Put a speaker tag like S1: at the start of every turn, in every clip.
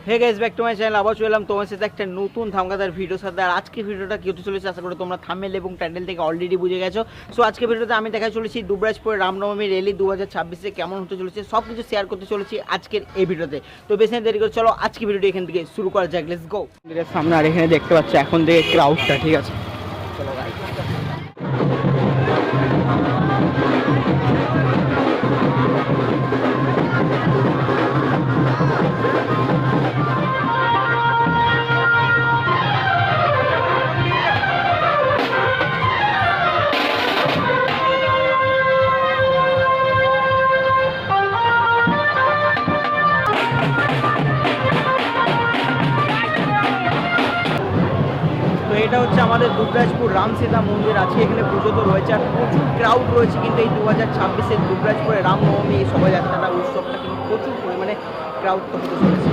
S1: Hey guys, back to my channel. আবার চলে এলাম তোমার সাথে একটা নতুন ধামাকাদার ভিডিওর সাথে। আর আজকে ভিডিওটা কি হতে চলেছে আশা করি তোমরা থাম্বনেল এবং টাইটেল থেকে অলরেডি বুঝে গেছো। সো আজকে ভিডিওতে আমি দেখা চলেছি দুবরাজপুরের রামনবমী র্যালি 2026-এ কেমন হতে চলেছে সব কিছু শেয়ার করতে চলেছি আজকের এই ভিডিওতে। তো বেশি না দেরি করে চলো আজকে ভিডিওটি এখান থেকে শুরু করা যাক। Let's go. সামনে আর এখানে দেখতে পাচ্ছ এখন থেকে ক্রাউডটা, ঠিক আছে চলো গাইস। এটা হচ্ছে আমাদের দুবরাজপুর রাম সীতা মন্দির। আজকে এখানে পুজো তো রয়েছে আর প্রচুর ক্রাউড রয়েছে, কিন্তু এই 2026-এর দুবরাজপুরে রামনবমী এই শোভাযাত্রাটা উৎসবটা কিন্তু প্রচুর পরিমাণে ক্রাউড তো হতে চলেছে।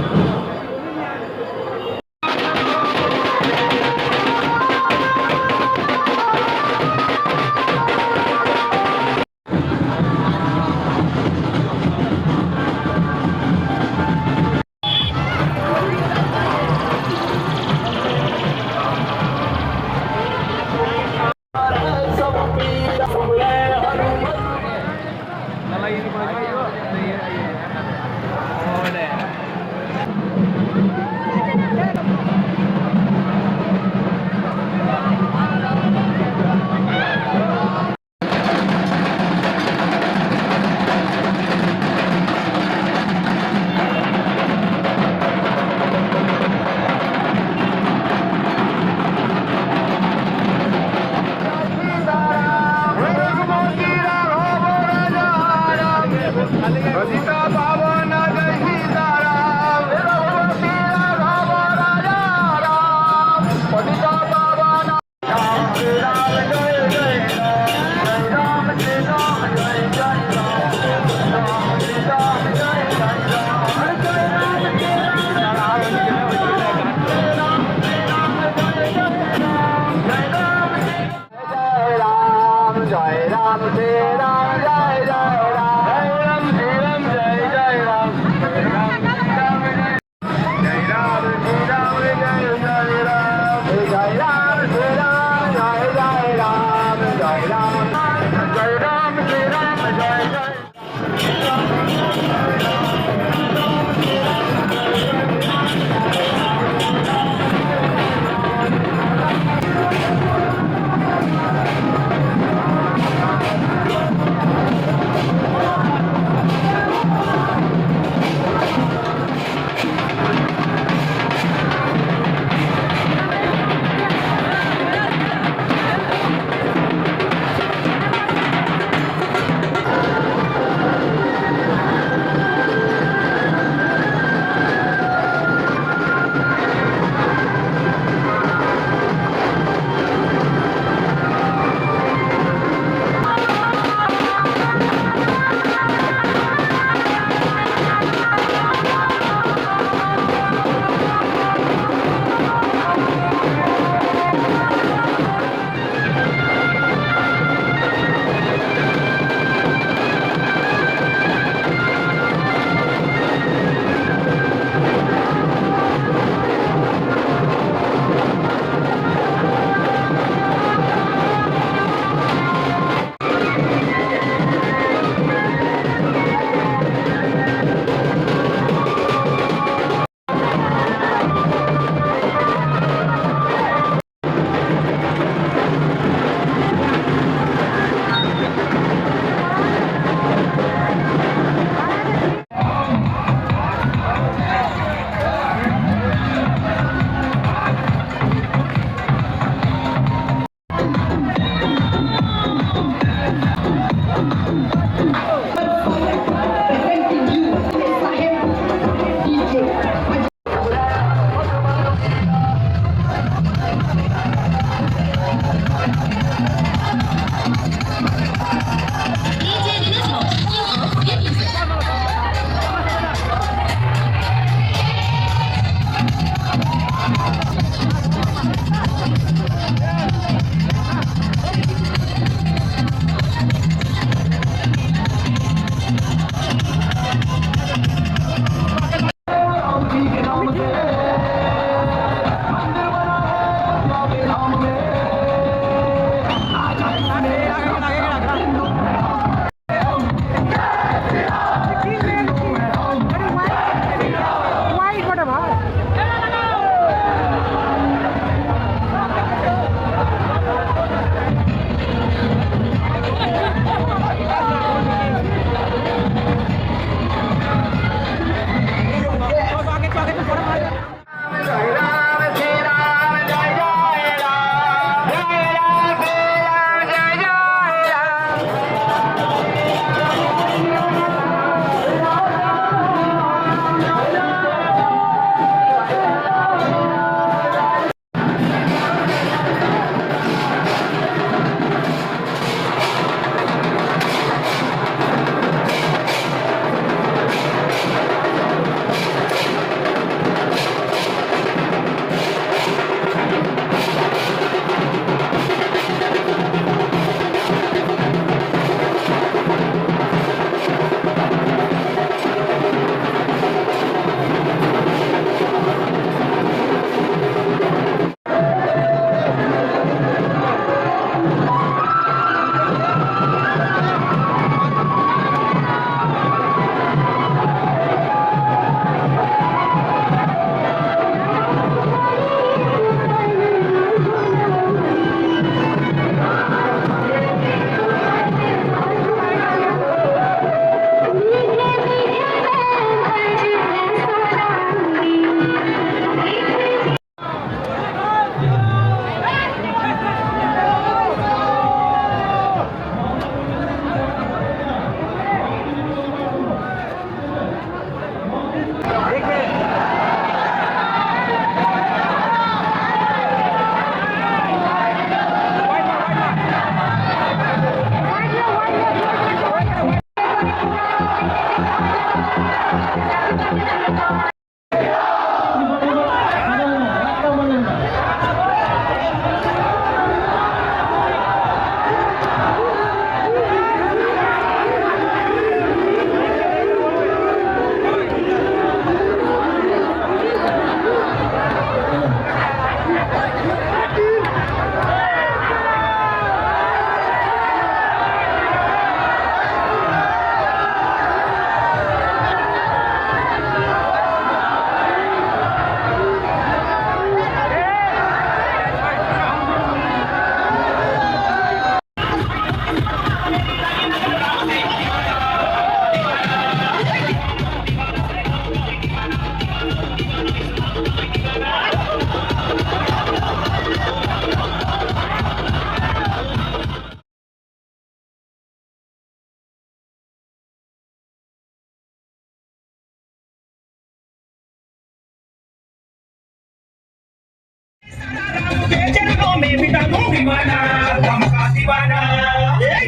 S2: दीवाना हमका दीवाना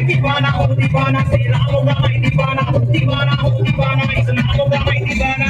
S2: दीवाना हो दीवाना तेरा होगा मैं दीवाना हो दीवाना इस नाम होगा मैं दीवाना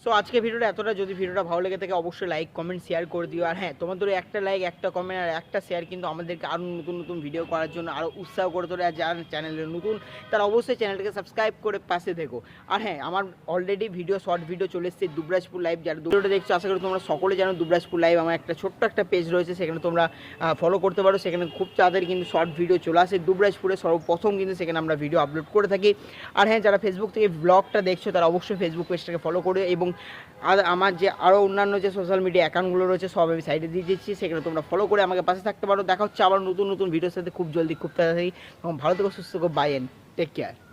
S1: সো আজকে ভিডিওটা এতটা, যদি ভিডিওটা ভালো লেগে থাকে অবশ্যই লাইক কমেন্ট শেয়ার করে দিও। আর হ্যাঁ, তোমাদের একটা লাইক একটা কমেন্ট আর একটা শেয়ার কিন্তু আমাদেরকে আরও নতুন নতুন ভিডিও করার জন্য আরও উৎসাহ করে তোলে। আর যারা চ্যানেলে নতুন তারা অবশ্যই চ্যানেলটাকে সাবস্ক্রাইব করে পাশে থেকো। আর হ্যাঁ, আমার অলরেডি শর্ট ভিডিও চলে এসেছে দুবরাজপুর লাইভ, যারা ভিডিওটা দেখছো আশা করি তোমরা সকলে জানো দুবরাজপুর লাইভ আমার একটা ছোট্ট একটা পেজ রয়েছে, সেখানে তোমরা ফলো করতে পারো। সেখানে খুব তাড়াতাড়ি কিন্তু শর্ট ভিডিও চলে আসে দুবরাজপুরে সর্বপ্রথম, কিন্তু সেখানে আমরা ভিডিও আপলোড করে থাকি। আর হ্যাঁ, যারা ফেসবুক থেকে ব্লগটা দেখছো তারা অবশ্যই ফেসবুক পেজটাকে ফলো করে, এবং আর আমার যে আরও অন্যান্য যে সোশ্যাল মিডিয়া অ্যাকাউন্টগুলো রয়েছে সব আমি সাইডে দিয়ে দিচ্ছি, সেখানে তোমরা ফলো করে আমাকে পাশে থাকতে পারো। দেখা হচ্ছে আবার নতুন নতুন ভিডিওর সাথে খুব জলদি, খুব তাড়াতাড়ি। ভালো থেকো, সুস্থ থেকো, বাই এন্ড টেক কেয়ার।